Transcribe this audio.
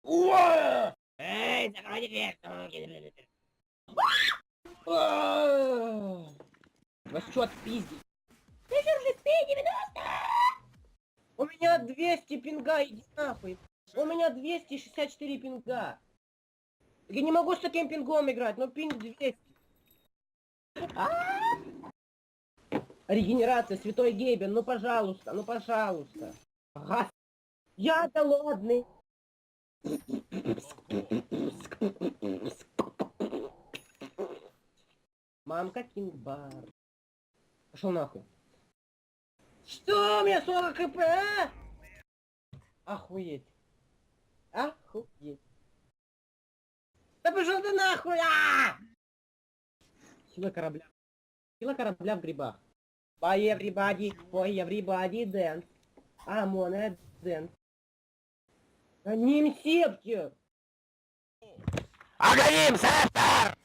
Эй, закройте дверь! Вас что отпиздить? Держи P90! У меня 200 пинга, иди нахуй. У меня 264 пинга. Я не могу с таким пингом играть, но пинг 200. Регенерация, святой Гейбен, ну пожалуйста, ну пожалуйста. Ага. Я голодный. Мамка Кинг-бар. Пошел нахуй. Что у меня 40 хп, а? Охуеть. Охуеть. Да пошел ты нахуй, Сила корабля. Сила корабля в грибах. Bye everybody, boy everybody dance. I'm on a dance. Немсепки! Агоним, сектор!